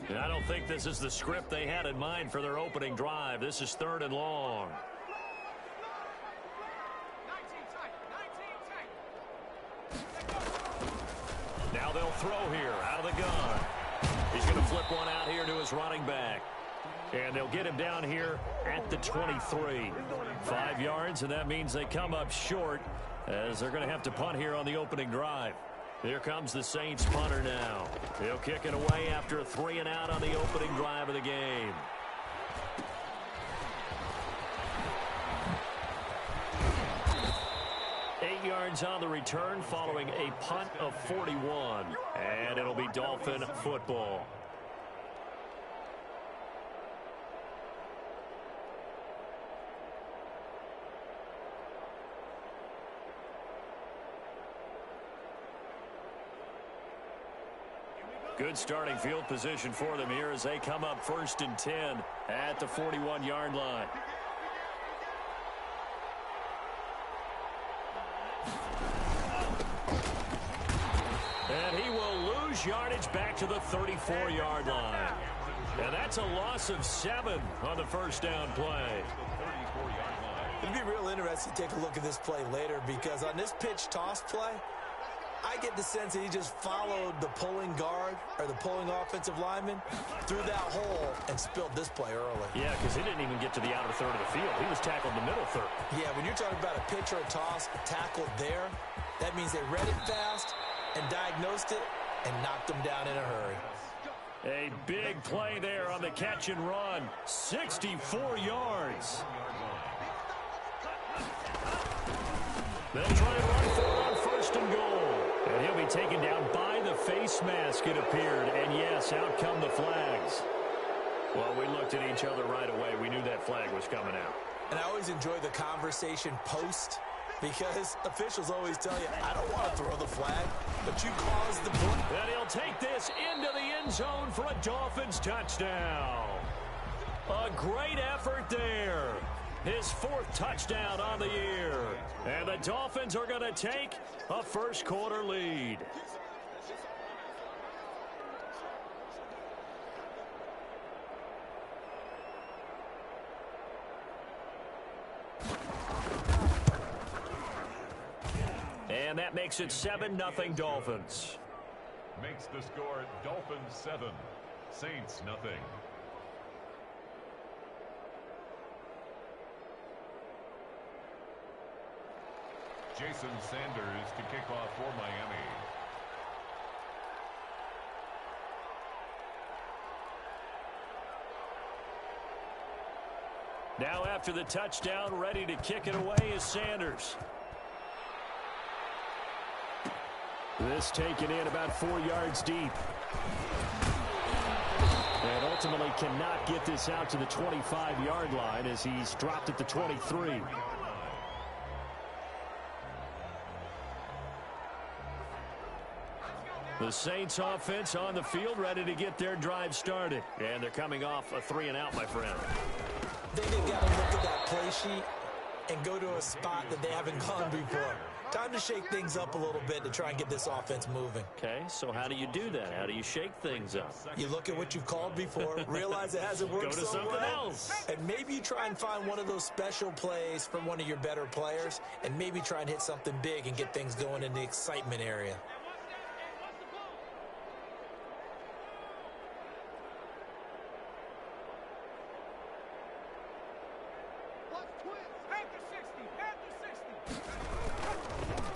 And I don't think this is the script they had in mind for their opening drive. This is 3rd and long. Now they'll throw here out of the gun. He's going to flip one out here to his running back. And they'll get him down here at the 23. 5 yards, and that means they come up short as they're going to have to punt here on the opening drive. Here comes the Saints punter now. He'll kick it away after a 3 and out on the opening drive of the game. Eight yards on the return following a punt of 41. And it'll be Dolphin football. Good starting field position for them here as they come up 1st and 10 at the 41-yard line. And he will lose yardage back to the 34-yard line. And that's a loss of 7 on the first down play. It'd be real interesting to take a look at this play later because on this pitch toss play, I get the sense that he just followed the pulling guard or the pulling offensive lineman through that hole and spilled this play early. Yeah, because he didn't even get to the outer third of the field. He was tackled in the middle third. Yeah, when you're talking about a pitch or a toss, a tackle there, that means they read it fast and diagnosed it and knocked him down in a hurry. A big play there on the catch and run. 64 yards. They'll try and run for it on 1st and goal. And he'll be taken down by the face mask, it appeared. And, yes, out come the flags. Well, we looked at each other right away. We knew that flag was coming out. And I always enjoy the conversation post because officials always tell you, I don't want to throw the flag, but you caused the play. And he'll take this into the end zone for a Dolphins touchdown. A great effort there. His 4th touchdown on the year. And the Dolphins are going to take a first-quarter lead. And that makes it 7-0 Dolphins. Makes the score Dolphins 7, Saints nothing. Jason Sanders to kick off for Miami. Now after the touchdown, ready to kick it away is Sanders. This taken in about 4 yards deep. And ultimately cannot get this out to the 25-yard line as he's dropped at the 23. The Saints offense on the field ready to get their drive started. And they're coming off a 3 and out, my friend. They've got to look at that play sheet and go to a spot that they haven't gone before. Time to shake things up a little bit to try and get this offense moving. Okay, so how do you do that? How do you shake things up? You look at what you've called before, realize it hasn't worked Go to so something well, else. and maybe you try and find one of those special plays from one of your better players, and maybe try and hit something big and get things going in the excitement area.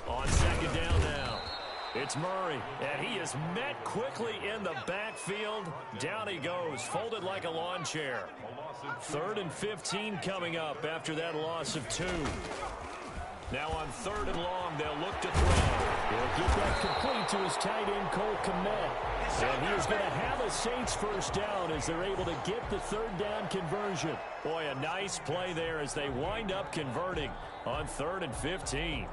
On 2nd down now, it's Murray, and he is met quickly in the backfield. Down he goes, folded like a lawn chair. 3rd and 15 coming up after that loss of 2. Now on 3rd and long, they'll look to throw. He'll get that complete to his tight end, Cole Kmet. And he is going to have a Saints first down as they're able to get the 3rd down conversion. Boy, a nice play there as they wind up converting on 3rd and 15.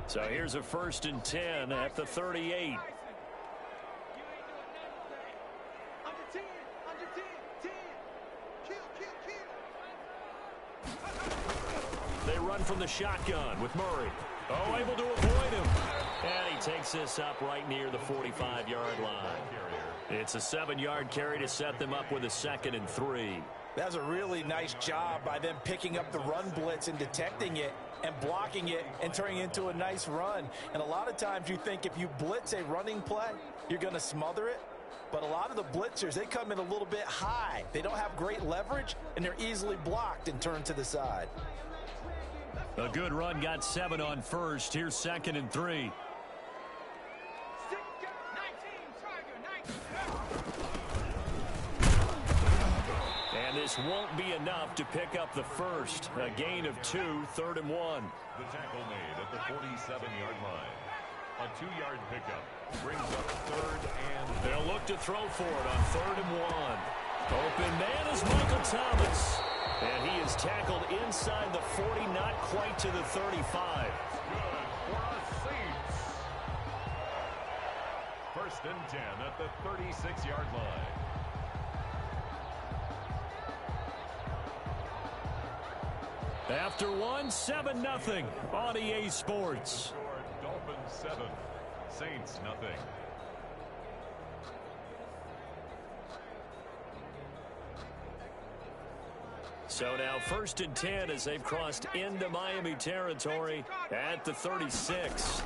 So here's a 1st and 10 at the 38. They run from the shotgun with Murray. Oh, able to avoid him. And he takes this up right near the 45-yard line. It's a 7-yard carry to set them up with a 2nd and 3. That's a really nice job by them picking up the run blitz and detecting it and blocking it and turning it into a nice run. And a lot of times you think if you blitz a running play, you're going to smother it. But a lot of the blitzers, they come in a little bit high. They don't have great leverage, and they're easily blocked and turned to the side. A good run got 7 on first. Here's 2nd and 3. And this won't be enough to pick up the first. A gain of 2, 3rd and 1. The tackle made at the 47-yard line. A 2-yard pickup brings up 3rd and... They'll look to throw for it on 3rd and 1. Open man is Michael Thomas. And he is tackled inside the 40, not quite to the 35. Good for a Saints. 1st and 10 at the 36-yard line. After 1, 7-0 on EA Sports. Dolphins 7, Saints nothing. So now 1st and 10 as they've crossed into Miami territory at the 36.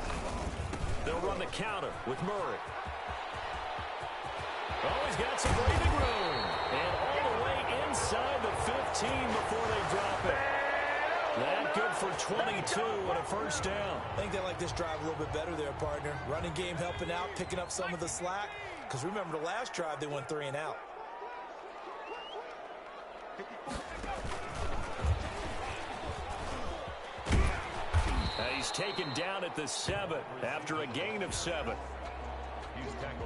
They'll run the counter with Murray. Oh, he's got some breathing room. And all the way inside the 15 before they drop it. That good for 22 and a 1st down. I think they like this drive a little bit better there, partner. Running game helping out, picking up some of the slack. Because remember the last drive, they went 3 and out. He's taken down at the 7 after a gain of 7.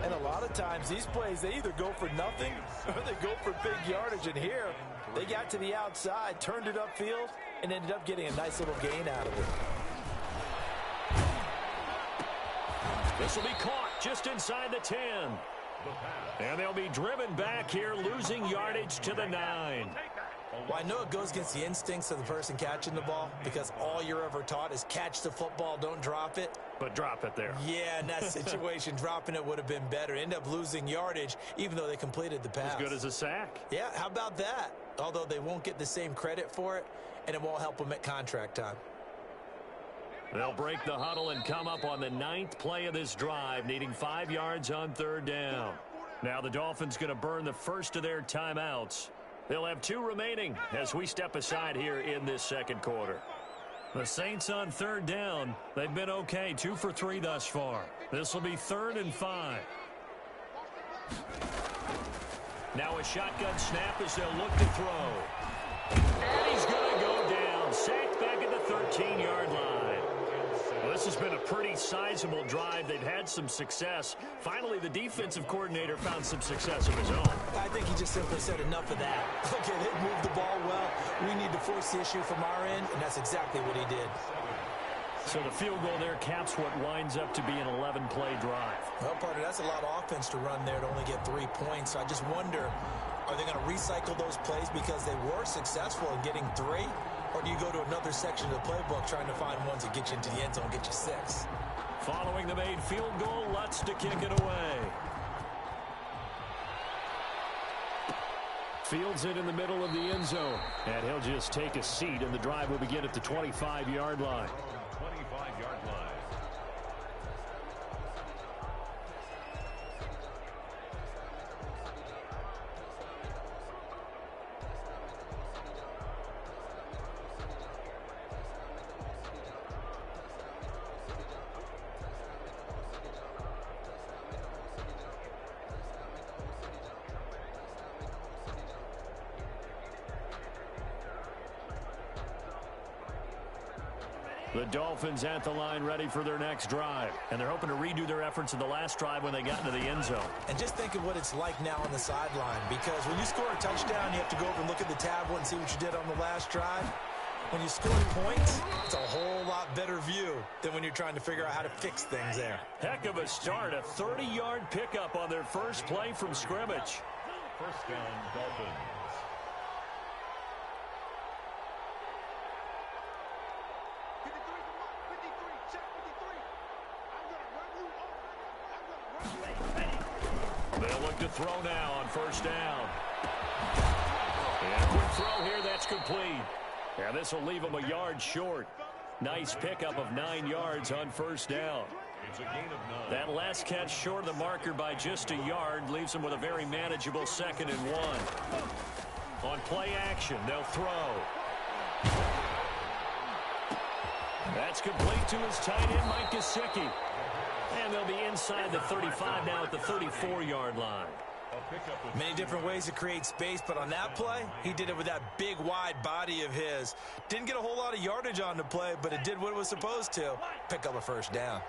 And a lot of times these plays, they either go for nothing or they go for big yardage. And here, they got to the outside, turned it upfield, and ended up getting a nice little gain out of it. This will be caught just inside the 10. And they'll be driven back here, losing yardage to the 9. Well, I know it goes against the instincts of the person catching the ball because all you're ever taught is catch the football, don't drop it. But drop it there. Yeah, in that situation, dropping it would have been better. End up losing yardage, even though they completed the pass. As good as a sack. Yeah, how about that? Although they won't get the same credit for it, and it won't help them at contract time. They'll break the huddle and come up on the 9th play of this drive, needing 5 yards on 3rd down. Now the Dolphins going to burn the first of their timeouts. They'll have 2 remaining as we step aside here in this 2nd quarter. The Saints on 3rd down. They've been okay, 2 for 3 thus far. This will be 3rd and 5. Now a shotgun snap as they'll look to throw. And he's going to go down. Sacked back at the 13-yard line. Well, this has been a pretty sizable drive. They've had some success. Finally, the defensive coordinator found some success of his own. I think he just simply said enough of that. Okay, they've moved the ball well. We need to force the issue from our end, and that's exactly what he did. So the field goal there caps what winds up to be an 11-play drive. Well, partner, that's a lot of offense to run there to only get 3 points. So I just wonder, are they going to recycle those plays because they were successful in getting 3? Or do you go to another section of the playbook trying to find ones that get you into the end zone and get you 6? Following the made field goal, Lutz to kick it away. Fields it in the middle of the end zone. And he'll just take a seat, and the drive will begin at the 25-yard line. 25-yard line. The Dolphins at the line ready for their next drive. And they're hoping to redo their efforts in the last drive when they got into the end zone. And just think of what it's like now on the sideline. Because when you score a touchdown, you have to go over and look at the tablet and see what you did on the last drive. When you score points, it's a whole lot better view than when you're trying to figure out how to fix things there. Heck of a start. A 30-yard pickup on their first play from scrimmage. First down, Dolphins. They'll look to throw now on first down. And a quick throw here, that's complete. And this will leave them a yard short. Nice pickup of 9 yards on first down. It's a gain of 9. That last catch short of the marker by just a yard leaves them with a very manageable 2nd and 1. On play action, they'll throw. That's complete to his tight end, Mike Gesicki. And they'll be inside the 35 now at the 34-yard line. Many different ways to create space, but on that play, he did it with that big, wide body of his. Didn't get a whole lot of yardage on the play, but it did what it was supposed to. Pick up a first down.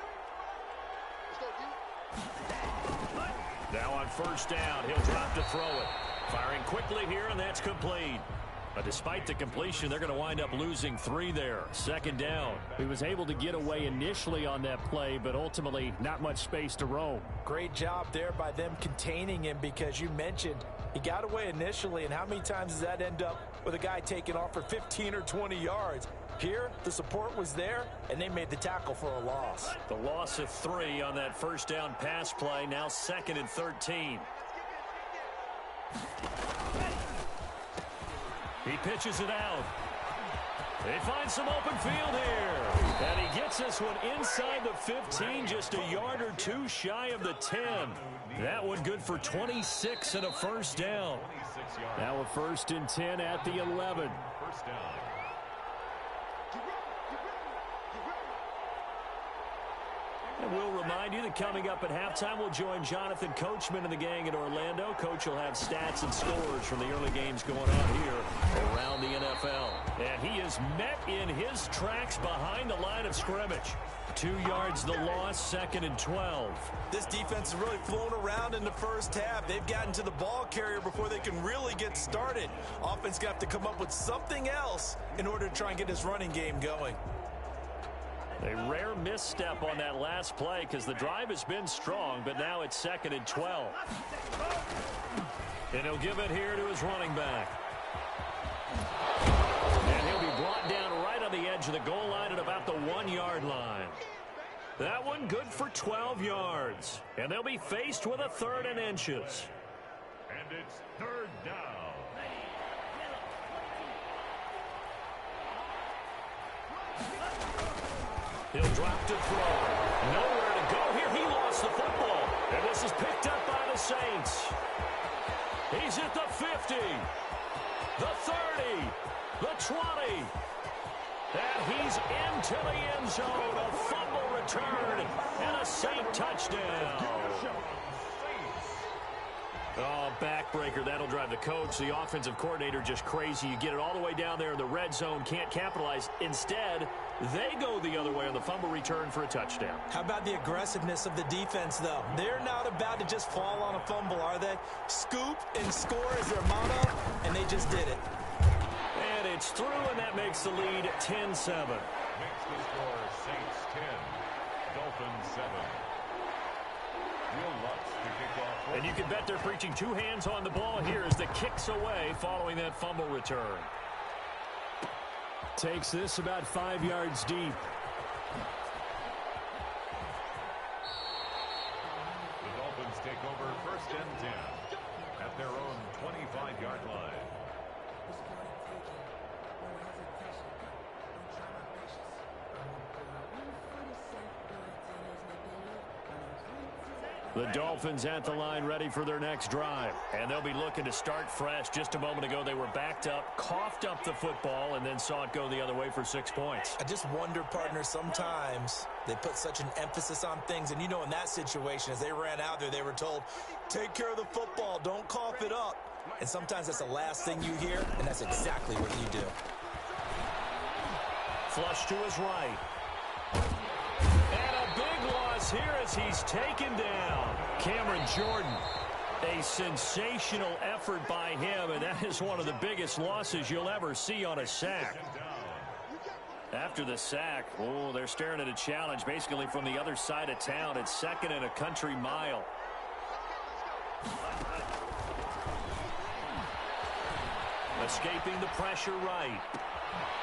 Now on first down, he'll drop to throw it. Firing quickly here, and that's complete. But despite the completion, they're going to wind up losing 3 there. 2nd down. He was able to get away initially on that play, but ultimately not much space to roam. Great job there by them containing him, because you mentioned he got away initially, and how many times does that end up with a guy taking off for 15 or 20 yards? Here, the support was there, and they made the tackle for a loss. The loss of 3 on that first down pass play, now 2nd and 13. He pitches it out. They find some open field here. And he gets this one inside the 15, just a yard or 2 shy of the 10. That one good for 26 and a first down. Now a 1st and 10 at the 11. First down. And we'll remind you that coming up at halftime, we'll join Jonathan Coachman and the gang in Orlando. Coach will have stats and scores from the early games going on here around the NFL. And he is met in his tracks behind the line of scrimmage. 2 yards the loss, 2nd and 12. This defense has really flown around in the first half. They've gotten to the ball carrier before they can really get started. Offense got to come up with something else in order to try and get this running game going. A rare misstep on that last play because the drive has been strong, but now it's 2nd and 12. And he'll give it here to his running back. And he'll be brought down right on the edge of the goal line at about the 1-yard line. That one good for 12 yards. And they'll be faced with a 3rd and inches. And it's 3rd down. He'll drop to throw. Nowhere to go here. He lost the football. And this is picked up by the Saints. He's at the 50, the 30, the 20. And he's into the end zone. A fumble return and a Saint touchdown. Oh, backbreaker. That'll drive the coach, the offensive coordinator, just crazy. You get it all the way down there in the red zone, can't capitalize. Instead, they go the other way on the fumble return for a touchdown. How about the aggressiveness of the defense, though? They're not about to just fall on a fumble, are they? Scoop and score is their motto, and they just did it. And it's through, and that makes the lead 10-7. Makes the score Saints 10, Dolphins 7. Will Lutz to kick off. And you can bet they're preaching 2 hands on the ball here as the kick's away following that fumble return. Takes this about 5 yards deep. The Dolphins take over 1st and 10 at their own 25-yard line. The Dolphins at the line ready for their next drive. And they'll be looking to start fresh. Just a moment ago, they were backed up, coughed up the football, and then saw it go the other way for 6 points. I just wonder, partner, sometimes they put such an emphasis on things. And, you know, in that situation, as they ran out there, they were told, take care of the football, don't cough it up. And sometimes that's the last thing you hear, and that's exactly what you do. Flush to his right. And a big loss here as he's taken down. Cameron Jordan, a sensational effort by him, and that is one of the biggest losses you'll ever see on a sack. After the sack, oh, they're staring at a challenge basically from the other side of town. It's 2nd and a country mile. Escaping the pressure right.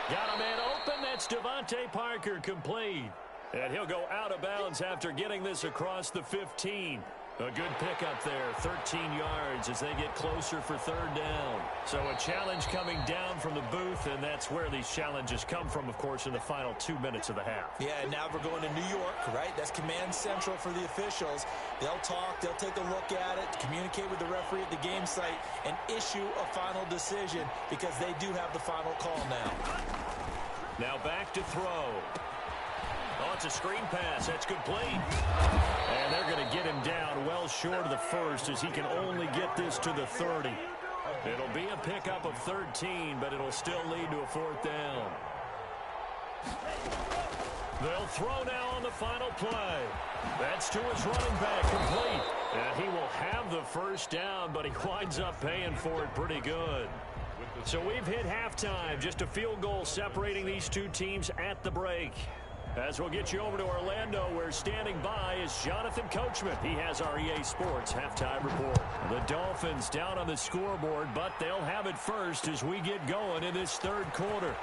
Got a man open. That's Devontae Parker, complete. And he'll go out of bounds after getting this across the 15. A good pickup there, 13 yards as they get closer for third down. So a challenge coming down from the booth, and that's where these challenges come from, of course, in the final 2 minutes of the half. Yeah, and now we're going to New York, right? That's command central for the officials. They'll talk, they'll take a look at it, communicate with the referee at the game site, and issue a final decision because they do have the final call now. Now back to throw. Oh, it's a screen pass. That's complete. And they're going to get him down well short of the first as he can only get this to the 30. It'll be a pickup of 13, but it'll still lead to a fourth down. They'll throw now on the final play. That's to his running back, complete. And he will have the first down, but he winds up paying for it pretty good. So we've hit halftime. Just a field goal separating these two teams at the break. As we'll get you over to Orlando, where standing by is Jonathan Coachman. He has our EA Sports halftime report. The Dolphins down on the scoreboard, but they'll have it first as we get going in this third quarter.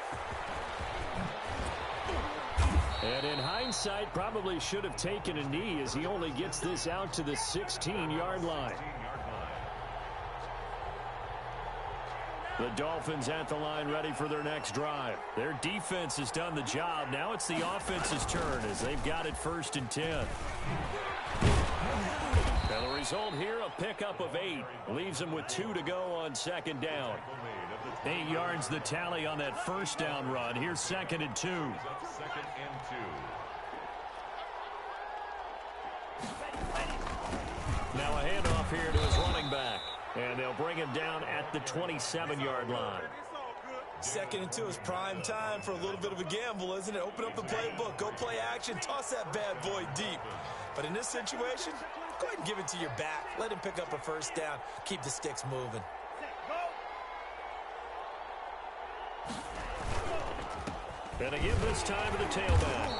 And in hindsight, probably should have taken a knee as he only gets this out to the 16-yard line. The Dolphins at the line ready for their next drive. Their defense has done the job. Now it's the offense's turn as they've got it 1st and 10. Now the result here, a pickup of 8. Leaves them with 2 to go on 2nd down. 8 yards the tally on that 1st down run. Here's 2nd and 2. 2nd and 2. Now a handoff here to his running back. And they'll bring him down at the 27-yard line. 2nd and 2 is prime time for a little bit of a gamble, isn't it? Open up the playbook, go play action, toss that bad boy deep. But in this situation, go ahead and give it to your back. Let him pick up a 1st down. Keep the sticks moving. And again this time to the tailback.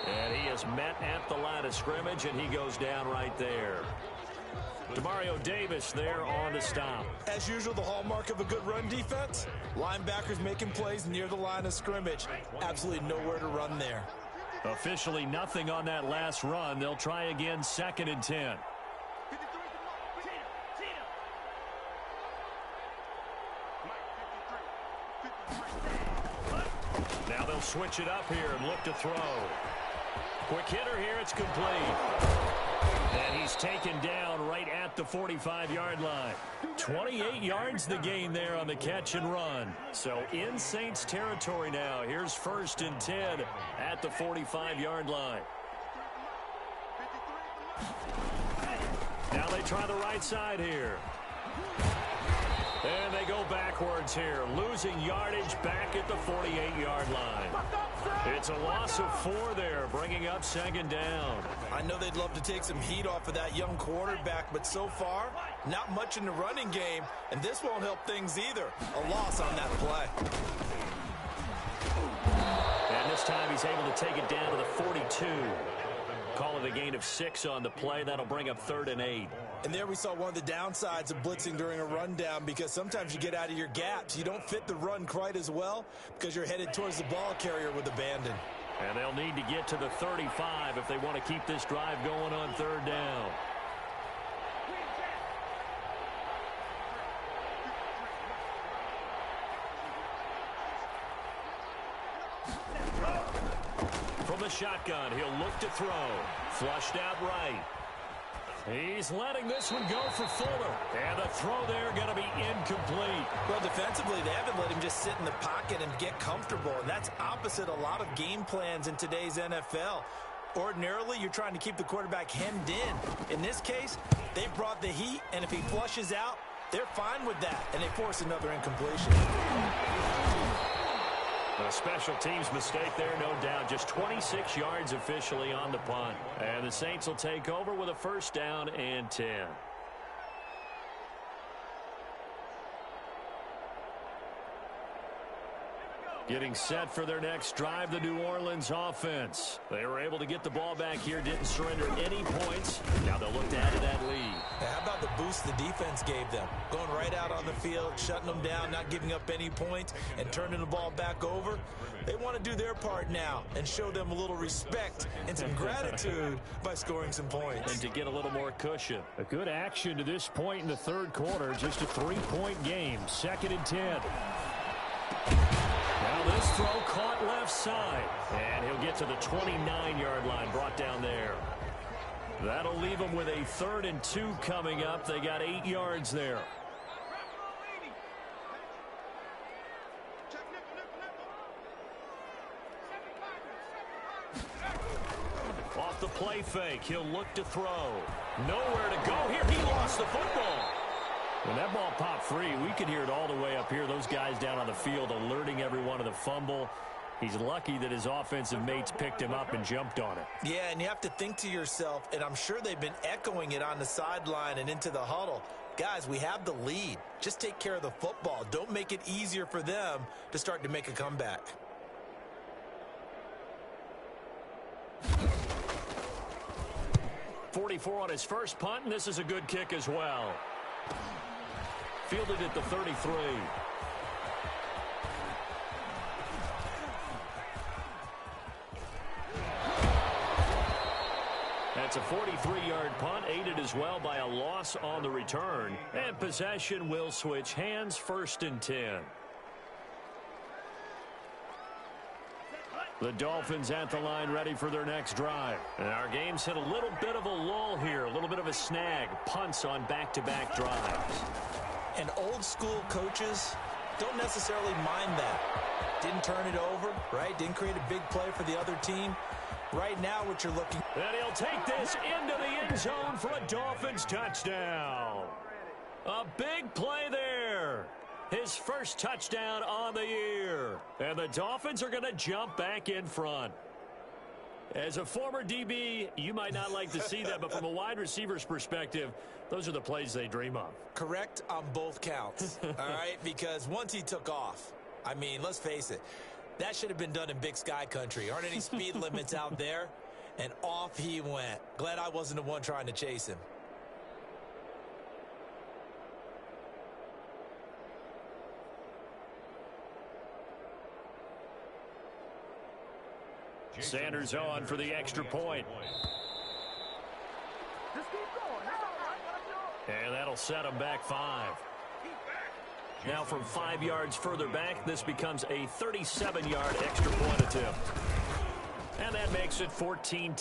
And he is met at the line of scrimmage, and he goes down right there. Demario Davis there on the stop. As usual, the hallmark of a good run defense, linebackers making plays near the line of scrimmage. Absolutely nowhere to run there. Officially nothing on that last run. They'll try again 2nd and 10. Now they'll switch it up here and look to throw. Quick hitter here, it's complete. And he's taken down right at the 45-yard line. 28 yards the gain there on the catch and run. So in Saints territory now. Here's 1st and 10 at the 45-yard line. Now they try the right side here. And they go backwards here, losing yardage back at the 48-yard line. It's a loss of 4 there, bringing up 2nd down. I know they'd love to take some heat off of that young quarterback, but so far, not much in the running game, and this won't help things either. A loss on that play. And this time he's able to take it down to the 42. Call it a gain of 6 on the play. That'll bring up 3rd and 8. And there we saw one of the downsides of blitzing during a rundown, because sometimes you get out of your gaps. You don't fit the run quite as well because you're headed towards the ball carrier with abandon. And they'll need to get to the 35 if they want to keep this drive going on 3rd down. From the shotgun, he'll look to throw. Flushed out right. He's letting this one go for Fuller. And the throw there going to be incomplete. Well, defensively, they haven't let him just sit in the pocket and get comfortable. And that's opposite a lot of game plans in today's NFL. Ordinarily, you're trying to keep the quarterback hemmed in. In this case, they brought the heat, and if he flushes out, they're fine with that. And they force another incompletion. A special teams mistake there, no doubt. Just 26 yards officially on the punt. And the Saints will take over with a 1st down and 10. Getting set for their next drive, the New Orleans offense. They were able to get the ball back here, didn't surrender any points. Now they'll look to add to that lead. How about the boost the defense gave them? Going right out on the field, shutting them down, not giving up any points, and turning the ball back over. They want to do their part now and show them a little respect and some gratitude by scoring some points. And to get a little more cushion. A good action to this point in the third quarter. Just a 3-point game. 2nd and 10. Now this throw caught left side. And he'll get to the 29-yard line, brought down there. That'll leave them with a 3rd and 2 coming up. They got 8 yards there. Off the play fake, he'll look to throw. Nowhere to go here. He lost the football. When that ball popped free, we could hear it all the way up here. Those guys down on the field alerting everyone of the fumble. He's lucky that his offensive mates picked him up and jumped on it. Yeah, and you have to think to yourself, and I'm sure they've been echoing it on the sideline and into the huddle. Guys, we have the lead. Just take care of the football. Don't make it easier for them to start to make a comeback. .44 on his first punt, and this is a good kick as well. Fielded at the 33. That's a 43-yard punt, aided as well by a loss on the return. And possession will switch hands, 1st and 10. The Dolphins at the line, ready for their next drive. And our game's hit a little bit of a lull here, a little bit of a snag. Punts on back-to-back drives. And old school coaches don't necessarily mind that. Didn't turn it over, right? Didn't create a big play for the other team. Right now, what you're looking... And he'll take this into the end zone for a Dolphins touchdown. A big play there. His first touchdown on the year. And the Dolphins are going to jump back in front. As a former DB, you might not like to see that, but from a wide receiver's perspective, those are the plays they dream of. Correct on both counts, all right? Because once he took off, I mean, let's face it, that should have been done in Big Sky country. Aren't any speed limits out there? And off he went. Glad I wasn't the one trying to chase him. Sanders on for the extra point. And that'll set him back 5. Now from 5 yards further back, this becomes a 37-yard extra point attempt. And that makes it 14-10.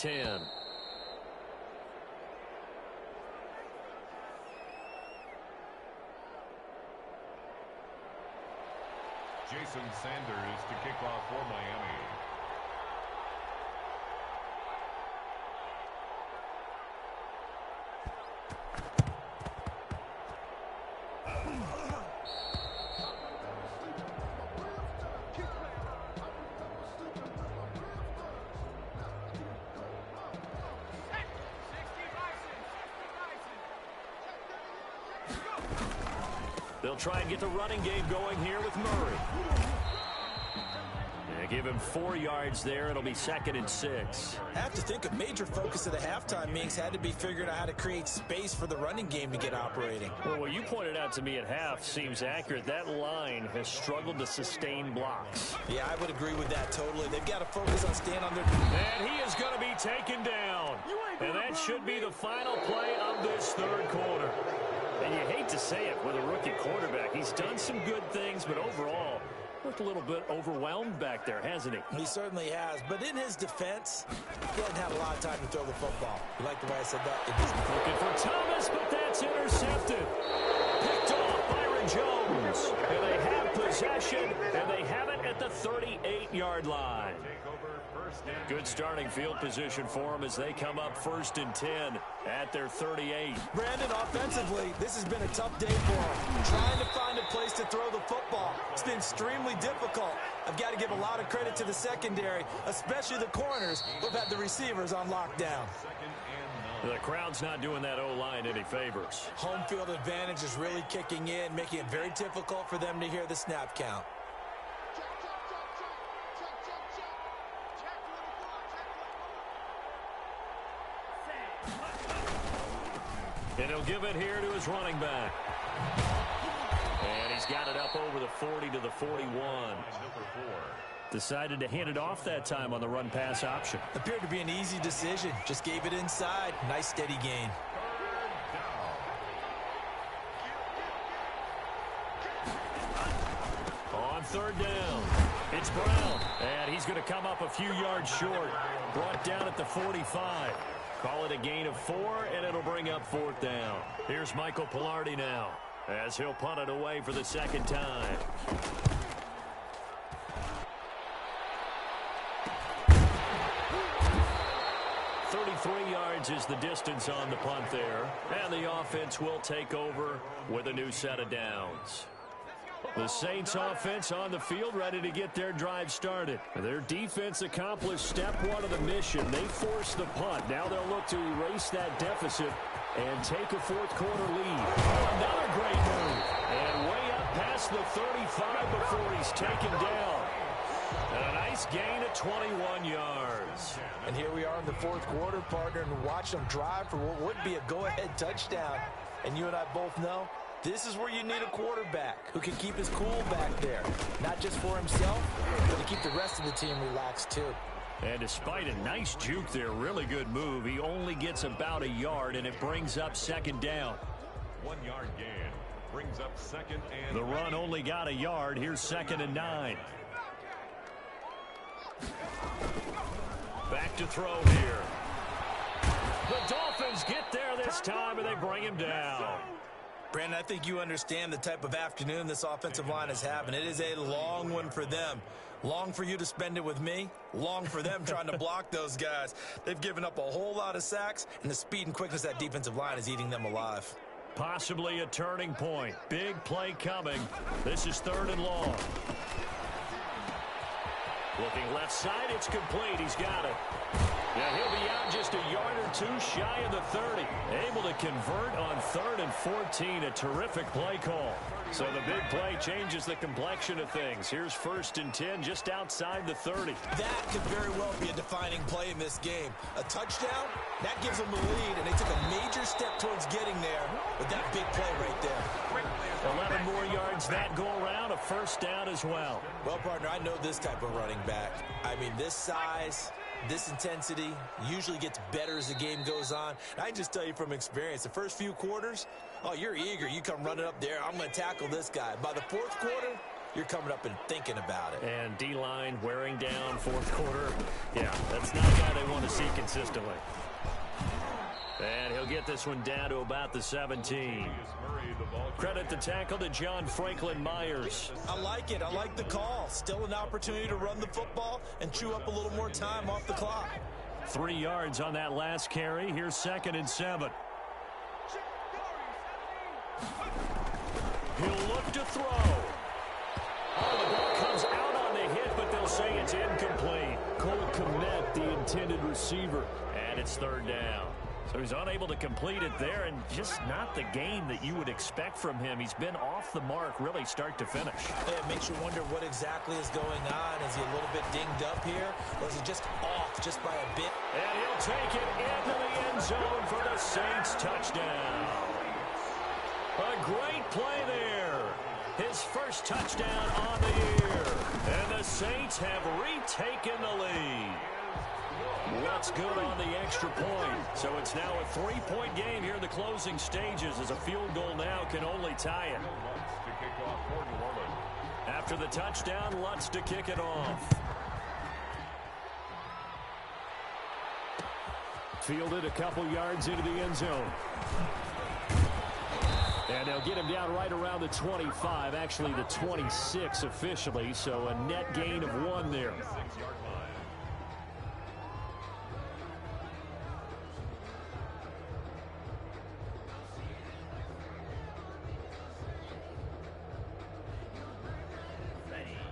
Jason Sanders to kick off for Miami. They'll try and get the running game going here with Murray. They give him 4 yards there. It'll be 2nd and 6. I have to think a major focus of the halftime meetings had to be figuring out how to create space for the running game to get operating. Well, what you pointed out to me at half seems accurate. That line has struggled to sustain blocks. Yeah, I would agree with that totally. They've got to focus on staying on their... And he is going to be taken down. And that should be the final play of this third quarter. And you hate to say it with a rookie quarterback. He's done some good things, but overall, looked a little bit overwhelmed back there, hasn't he? He certainly has. But in his defense, he hasn't had a lot of time to throw the football. You like the way I said that? Looking for Thomas, but that's intercepted. Picked off Byron Jones. And they have possession, and they have it at the 38-yard line. Good starting field position for them as they come up 1st and 10 at their 38. Brandon, offensively, this has been a tough day for him. Trying to find a place to throw the football. It's been extremely difficult. I've got to give a lot of credit to the secondary, especially the corners who've had the receivers on lockdown. The crowd's not doing that O-line any favors. Home field advantage is really kicking in, making it very difficult for them to hear the snap count. And he'll give it here to his running back. And he's got it up over the 40 to the 41. Decided to hand it off that time on the run-pass option. Appeared to be an easy decision. Just gave it inside. Nice steady gain. On third down, it's Brown. And he's going to come up a few yards short. Brought down at the 45. Call it a gain of 4, and it'll bring up fourth down. Here's Michael Pilardi now, as he'll punt it away for the second time. Three yards is the distance on the punt there. And the offense will take over with a new set of downs. The Saints offense on the field ready to get their drive started. Their defense accomplished step one of the mission. They forced the punt. Now they'll look to erase that deficit and take a fourth quarter lead. Another great move. And way up past the 35 before he's taken down. And a nice gain of 21 yards. And here we are in the fourth quarter, partner, and watch them drive for what would be a go-ahead touchdown. And you and I both know this is where you need a quarterback who can keep his cool back there. Not just for himself, but to keep the rest of the team relaxed too. And despite a nice juke there, really good move, he only gets about a yard, and it brings up second down. 1 yard gain brings up second and... The run only got a yard. Here's 2nd and 9. Back to throw here. The Dolphins get there this time, and they bring him down. Brandon, I think you understand the type of afternoon this offensive line is having. It is a long one for them. Long for you to spend it with me. Long for them trying to block those guys. They've given up a whole lot of sacks, and the speed and quickness of that defensive line is eating them alive. Possibly a turning point. Big play coming. This is 3rd and long. Looking left side, it's complete. He's got it. Yeah, he'll be out just a yard or two shy of the 30. Able to convert on 3rd and 14. A terrific play call. So the big play changes the complexion of things. Here's 1st and 10 just outside the 30. That could very well be a defining play in this game. A touchdown, that gives them the lead, and they took a major step towards getting there with that big play right there. 11 more yards that go around, a 1st down as well. Well, partner, I know this type of running back. I mean, this size, this intensity usually gets better as the game goes on. And I can just tell you from experience, the first few quarters, oh, you're eager. You come running up there. I'm going to tackle this guy. By the 4th quarter, you're coming up and thinking about it. And D-line wearing down 4th quarter. Yeah, that's not a guy they want to see consistently. And he'll get this one down to about the 17. Credit the tackle to John Franklin Myers. I like it. I like the call. Still an opportunity to run the football and chew up a little more time off the clock. 3 yards on that last carry. Here's 2nd and 7. He'll look to throw. Oh, the ball comes out on the hit, but they'll say it's incomplete. Cole Kmet, the intended receiver. And it's 3rd down. So he's unable to complete it there, and just not the game that you would expect from him. He's been off the mark really start to finish. It makes you wonder what exactly is going on. Is he a little bit dinged up here, or is he just off just by a bit? And he'll take it into the end zone for the Saints touchdown. A great play there. His first touchdown on the year. And the Saints have retaken the lead. What's good on the extra point? So it's now a 3-point game here in the closing stages, as a field goal now can only tie it. After the touchdown, Lutz to kick it off. Fielded a couple yards into the end zone. And they'll get him down right around the 25, actually the 26 officially, so a net gain of 1 there.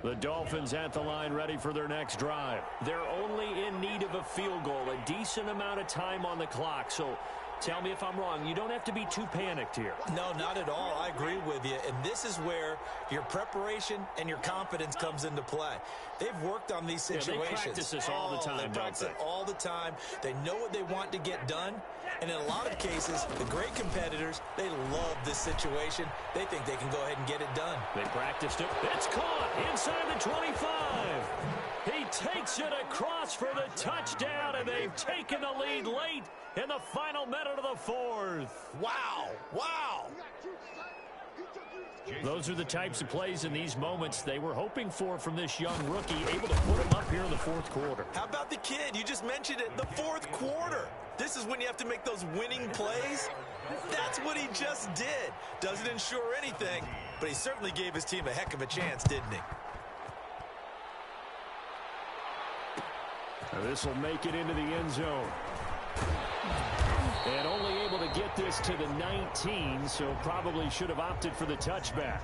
The Dolphins at the line ready for their next drive. They're only in need of a field goal, a decent amount of time on the clock. So Tell me if I'm wrong. You don't have to be too panicked here. No, not at all. I agree with you. And this is where your preparation and your confidence comes into play. They've worked on these situations. Yeah, they practice this all the time, They practice it all the time. They know what they want to get done. And in a lot of cases, the great competitors, they love this situation. They think they can go ahead and get it done. They practiced it. It's caught inside the 25. He takes it across for the touchdown, and they've taken the lead late in the final minute of the fourth. Wow. Wow. Those are the types of plays in these moments they were hoping for from this young rookie, able to put him up here in the fourth quarter. How about the kid? You just mentioned it, the fourth quarter. This is when you have to make those winning plays. That's what he just did. Doesn't ensure anything, but he certainly gave his team a heck of a chance, didn't he? This will make it into the end zone. And only able to get this to the 19, so probably should have opted for the touchback.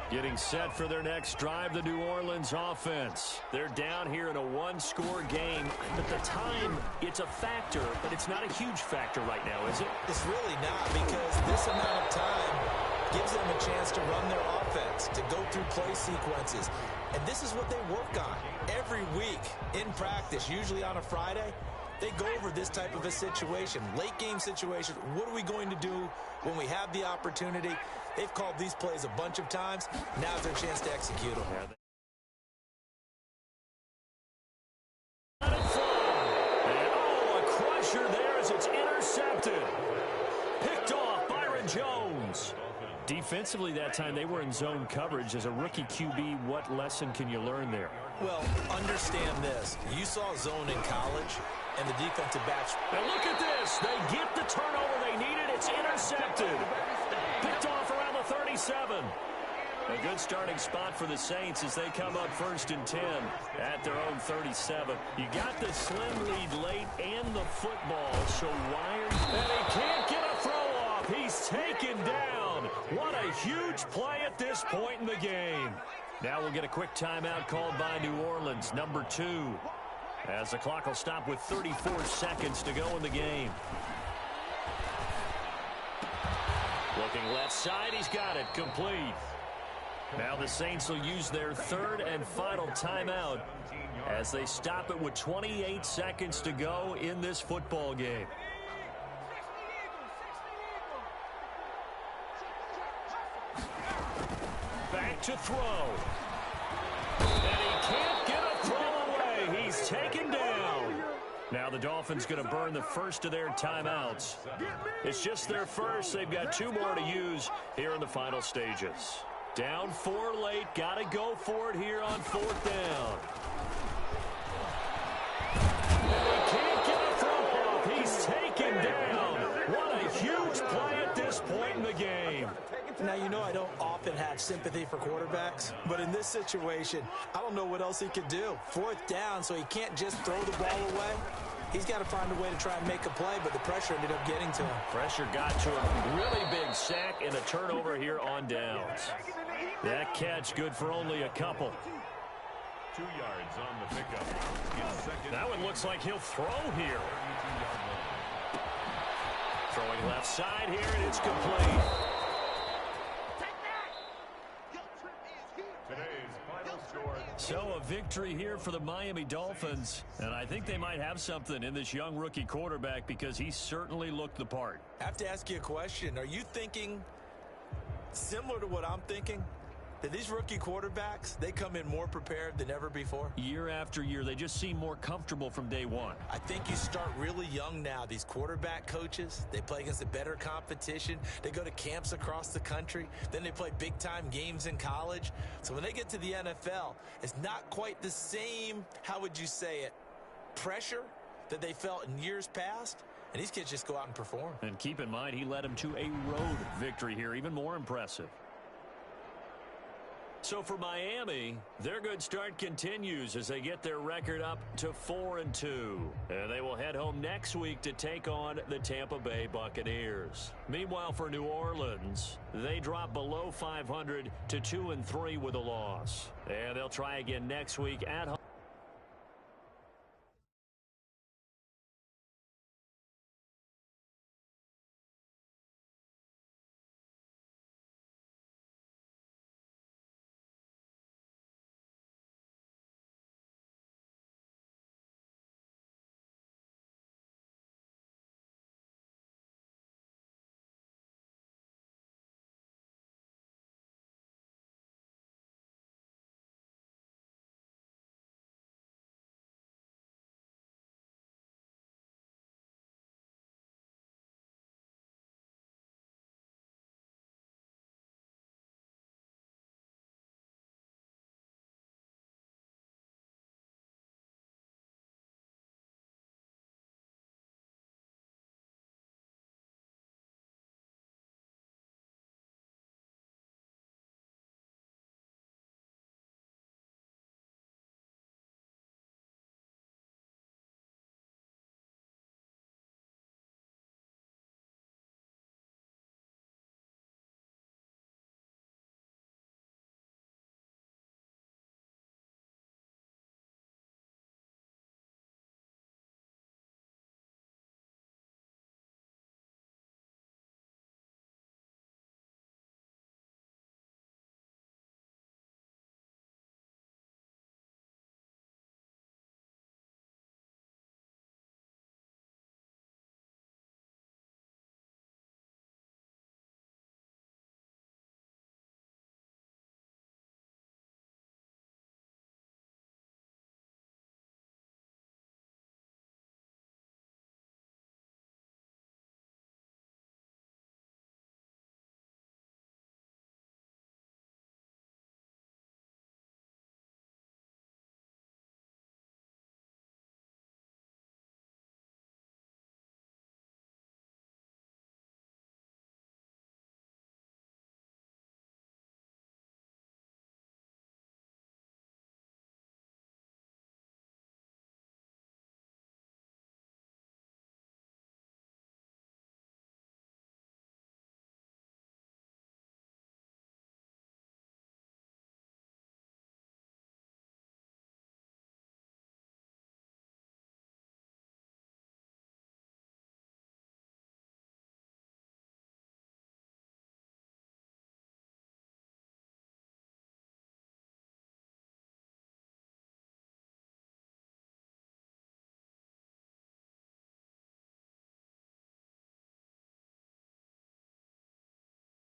Getting set for their next drive, the New Orleans offense. They're down here in a one-score game. At the time, it's a factor, but it's not a huge factor right now, is it? It's really not, because this amount of time gives them a chance to run their offense, to go through play sequences. And this is what they work on every week in practice, usually on a Friday. They go over this type of a situation, late game situation. What are we going to do when we have the opportunity? They've called these plays a bunch of times. Now's their chance to execute them. And a crusher there as it's intercepted. Picked off Byron Jones. Defensively that time, they were in zone coverage. As a rookie QB, what lesson can you learn there? Well, understand this. You saw zone in college, and the defensive backs. And look at this. They get the turnover they needed. It's intercepted. Picked off around the 37. A good starting spot for the Saints as they come up 1st and 10 at their own 37. You got the slim lead late and the football, so why are you... And he can't get a throw off. He's taken down. What a huge play at this point in the game. Now we'll get a quick timeout called by New Orleans, number 2. As the clock will stop with 34 seconds to go in the game. Looking left side, he's got it, complete. Now the Saints will use their 3rd and final timeout as they stop it with 28 seconds to go in this football game. Back to throw. And he can't get a throw away. He's taken down. Now the Dolphins going to burn the first of their timeouts. It's just their first. They've got 2 more to use here in the final stages. Down 4 late. Got to go for it here on 4th down. And he can't get a throw off. He's taken down. What a huge play at this point in the game. Now, you know I don't often have sympathy for quarterbacks, but in this situation, I don't know what else he could do. 4th down, so he can't just throw the ball away. He's got to find a way to try and make a play, but the pressure ended up getting to him. Pressure got to him. Really big sack and a turnover here on downs. That catch good for only a couple. 2 yards on the pickup. That one looks like he'll throw here. Throwing left side here, and it's complete. So a victory here for the Miami Dolphins, and I think they might have something in this young rookie quarterback because he certainly looked the part. I have to ask you a question. Are you thinking similar to what I'm thinking? That these rookie quarterbacks, they come in more prepared than ever before? Year after year, they just seem more comfortable from day one. I think you start really young now. These quarterback coaches, they play against a better competition. They go to camps across the country. Then they play big-time games in college. So when they get to the NFL, it's not quite the same, how would you say it, pressure that they felt in years past. And these kids just go out and perform. And keep in mind, he led them to a road victory here, even more impressive. So for Miami, their good start continues as they get their record up to 4-2. And they will head home next week to take on the Tampa Bay Buccaneers. Meanwhile, for New Orleans, they drop below 500 to 2-3 with a loss. And they'll try again next week at home.